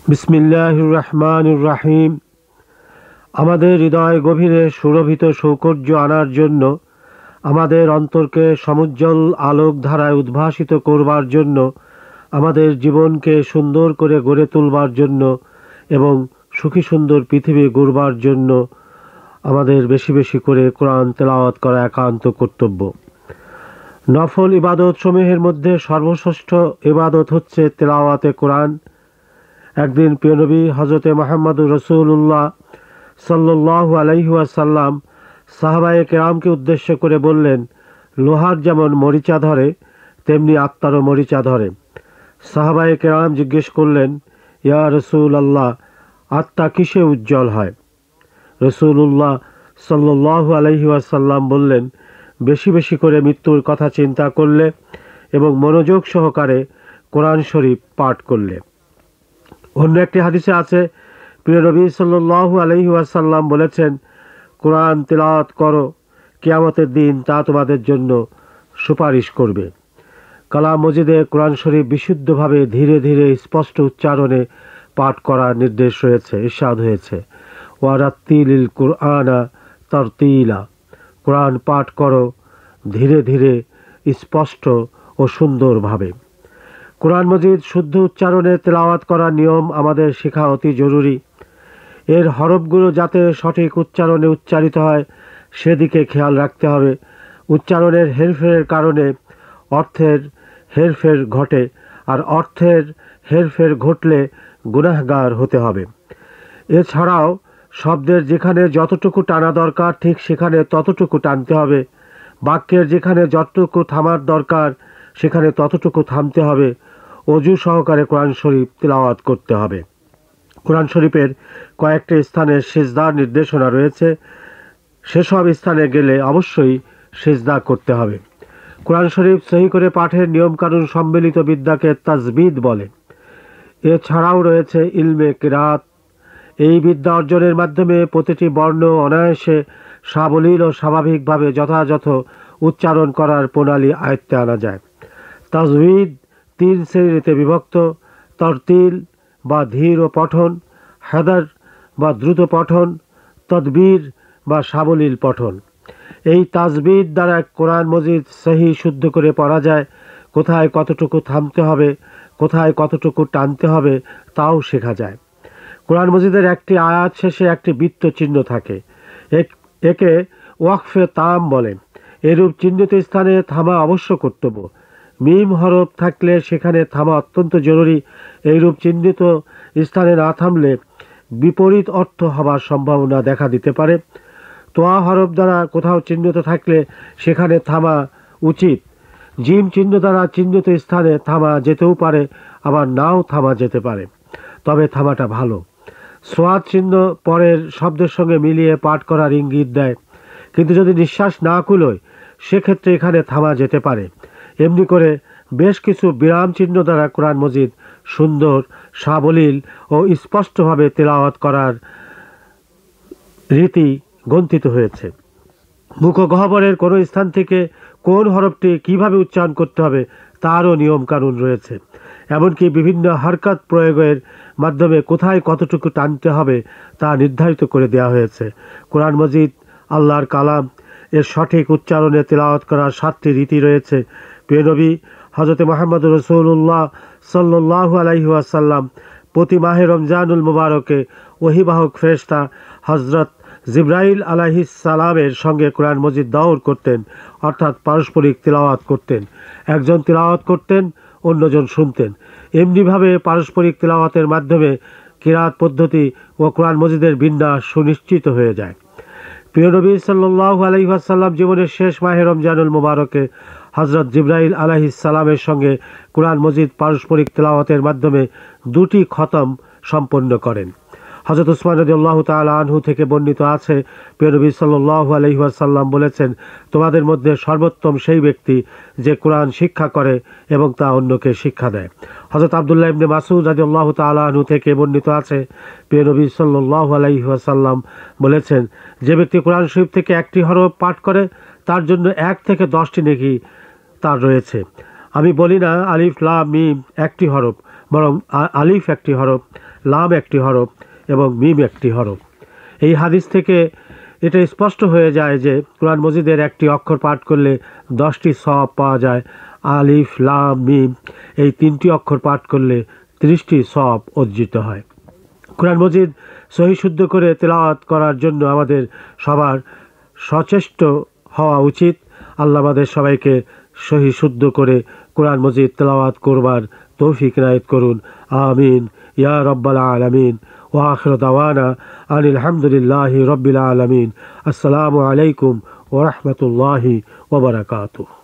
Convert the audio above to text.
বিসমিল্লাহির রহমানির রহিম। আমাদের হৃদয় গভীরে সুরভিত সৌকর্য আনার জন্য, আমাদের অন্তরকে সমুজ্জ্বল আলোক ধারায় উদ্ভাসিত করবার জন্য, আমাদের জীবনকে সুন্দর করে গড়ে তুলবার জন্য এবং সুখী সুন্দর পৃথিবী গড়বার জন্য আমাদের বেশি বেশি করে কোরআন তেলাওয়াত করা একান্ত কর্তব্য। নফল ইবাদত সমূহের মধ্যে সর্বশ্রেষ্ঠ ইবাদত হচ্ছে তেলাওয়াতে কোরআন। একদিন প্রিয়নবী হজরতে মুহাম্মদুর রাসূলুল্লাহ সাল্লাল্লাহু আলাইহি ওয়াসাল্লাম সাহাবায়ে কেরামকে উদ্দেশ্য করে বললেন, লোহার যেমন মরিচা ধরে তেমনি আত্মারও মরিচা ধরে। সাহাবায়ে কেরাম জিজ্ঞেস করলেন, ইয়া রাসূলুল্লাহ, আত্মা কিসে উজ্জ্বল হয়? রাসূলুল্লাহ সাল্লাল্লাহু আলাইহি ওয়াসাল্লাম বললেন, বেশি বেশি করে মৃত্যুর কথা চিন্তা করলে এবং মনোযোগ সহকারে কোরআন শরীফ পাঠ করলে। অন্য একটি হাদিসে আছে, প্রিয় নবী সাল্লাল্লাহু আলাইহি ওয়াসাল্লাম বলেছেন, কোরআন তিলাওয়াত করো, কিয়ামতের দিন তা তোমাদের জন্য সুপারিশ করবে। কালাম মজিদে কোরআন শরীফ বিশুদ্ধভাবে ধীরে ধীরে স্পষ্ট উচ্চারণে পাঠ করার নির্দেশ রয়েছে। ইরশাদ হয়েছে, ওয়ারাত্তিলিল কুরআনা তারতিলা, কোরআন পাঠ করো ধীরে ধীরে স্পষ্ট ও সুন্দরভাবে। কোরআন মজিদ শুদ্ধ উচ্চারণে তেলাওয়াত করার নিয়ম আমাদের শেখা অতি জরুরি। এর হরফগুলো যাতে সঠিক উচ্চারণে উচ্চারিত হয় সেদিকে খেয়াল রাখতে হবে। উচ্চারণের হেরফেরের কারণে অর্থের হেরফের ঘটে, আর অর্থের হেরফের ঘটলে গুনাহগার হতে হবে। এছাড়াও শব্দের যেখানে যতটুকু টানা দরকার ঠিক সেখানে ততটুকু টানতে হবে। বাক্যের যেখানে যতটুকু থামার দরকার সেখানে ততটুকু থামতে হবে। অজু সহকারে কোরআন শরীফ তিলাওয়াত করতে হবে। কোরআন শরীফের কয়েকটি স্থানে সিজদার নির্দেশনা রয়েছে। সেসব স্থানে গেলে অবশ্যই সিজদা করতে হবে। কোরআন শরীফ সহি করে পাঠের নিয়মকানুন সম্মিলিত বিদ্যাকে তাজবিদ বলে। এছাড়াও রয়েছে ইলমে কিরাত। এই বিদ্যা অর্জনের মাধ্যমে প্রতিটি বর্ণ অনায়াসে সাবলীল ও স্বাভাবিকভাবে যথাযথ উচ্চারণ করার প্রণালী আয়ত্তে আনা যায়। তাজবিদ 3 শ্রেণীতে বিভক্ত: তরতিল বা ধীর ও পঠন, হেদার বা দ্রুত পঠন, তদবির বা সাবলীল পঠন। এই তাজবিদ দ্বারা কোরআন মজিদ সহি শুদ্ধ করে পড়া যায়। কোথায় কতটুকু থামতে হবে, কোথায় কতটুকু টানতে হবে তাও শেখা যায়। কোরআন মজিদের একটি আয়াত শেষে একটি বৃত্ত চিহ্ন থাকে, একে ওয়াকফে তাম বলে। এরূপ চিহ্নিত স্থানে থামা অবশ্য কর্তব্য। মিম হরফ থাকলে সেখানে থামা অত্যন্ত জরুরি। এইরূপ চিহ্নিত স্থানে না থামলে বিপরীত অর্থ হবার সম্ভাবনা দেখা দিতে পারে। তোয়া হরফ দ্বারা কোথাও চিহ্নিত থাকলে সেখানে থামা উচিত। জিম চিহ্ন দ্বারা চিহ্নিত স্থানে থামা যেতেও পারে, আবার নাও থামা যেতে পারে, তবে থামাটা ভালো। সোয়াদ চিহ্ন পরের শব্দের সঙ্গে মিলিয়ে পাঠ করার ইঙ্গিত দেয়, কিন্তু যদি নিঃশ্বাস না কুলোয় সেক্ষেত্রে এখানে থামা যেতে পারে। এমনি করে বেশ কিছু বিরাম চিহ্ন দ্বারা কোরআন মজিদ সুন্দর, সাবলীল ও স্পষ্টভাবে তেলাওয়াত করার রীতি গ্রন্থিত হয়েছে। মুখগহ্বরের কোনো স্থান থেকে কোন হরফটি কিভাবে উচ্চারণ করতে হবে তারও নিয়ম কানুন রয়েছে। এমনকি বিভিন্ন হরকত প্রয়োগের মাধ্যমে কোথায় কতটুকু টানতে হবে তা নির্ধারিত করে দেওয়া হয়েছে। কোরআন মজিদ আল্লাহর কালাম, এর সঠিক উচ্চারণে তেলাওয়াত করার 7টি রীতি রয়েছে। প্রিয় নবী হযরত মুহাম্মদুর রাসূলুল্লাহ সাল্লাল্লাহু আলাইহি ওয়াসাল্লাম প্রতি মাহে রমজানুল মুবারকে ওহীবাহক ফেরেশতা হযরত জিবরাইল আলাইহিস সালামের সঙ্গে কোরআন মজিদ দাওর করতেন, অর্থাৎ পারস্পরিক তিলাওয়াত করতেন। একজন তিলাওয়াত করতেন, অন্যজন শুনতেন। এমনিভাবে পারস্পরিক তিলাওয়াতের মাধ্যমে কিরাত পদ্ধতি ও কোরআন মজিদের বিন্যাস সুনিশ্চিত হয়ে যায়। প্রিয় নবী সাল্লাল্লাহু আলাইহি ওয়াসাল্লাম জীবনের শেষ মাহে রমজানুল মুবারকে হযরত জিবরাইল আলাইহিস সালামের সঙ্গে কোরআন মজিদ পারস্পরিক তিলাওয়াতের মাধ্যমে 2টি খতম সম্পন্ন করেন। হযরত উসমান রাদিয়াল্লাহু তাআলা আনহু থেকে বর্ণিত আছে, প্রিয় নবী সাল্লাল্লাহু আলাইহি ওয়াসাল্লাম বলেছেন, তোমাদের মধ্যে সর্বোত্তম সেই ব্যক্তি যে কোরআন শিক্ষা করে এবং তা অন্যকে শিক্ষা দেয়। হযরত আব্দুল্লাহ ইবনে মাসউদ রাদিয়াল্লাহু তাআলা আনহু থেকে বর্ণিত আছে, প্রিয় নবী সাল্লাল্লাহু আলাইহি ওয়াসাল্লাম বলেছেন, যে ব্যক্তি কোরআন শরীফ থেকে একটি হরফ পাঠ করে তার জন্য 1 থেকে 10টি নেকি তার রয়েছে। আমি বলি না আলিফ লাম মিম একটি হরফ, বরং আলিফ একটি হরফ, লাম একটি হরফ এবং মিম একটি হরফ। এই হাদিস থেকে এটা স্পষ্ট হয়ে যায় যে কোরআন মজিদের একটি অক্ষর পাঠ করলে 10টি সওয়াব পাওয়া যায়। আলিফ, লাম, মিম এই 3টি অক্ষর পাঠ করলে 30টি সওয়াব অর্জিত হয়। কোরআন মজিদ সহি শুদ্ধ করে তেলাওয়াত করার জন্য আমাদের সবার সচেষ্ট হওয়া উচিত। আল্লাহ আমাদের সবাইকে সহি শুদ্ধ করে কোরআন মজিদ তেলাওয়াত করবার তৌফিক ইনায়েত করুন। আমিন ইয়া রব্বাল আলামিন। ওয়া আখিরু দাওয়ানা আনিল হামদুলিল্লাহি রব্বিল আলামিন। আসসালামু আলাইকুম ওয়া রাহমাতুল্লাহি ওয়া বারাকাতুহু।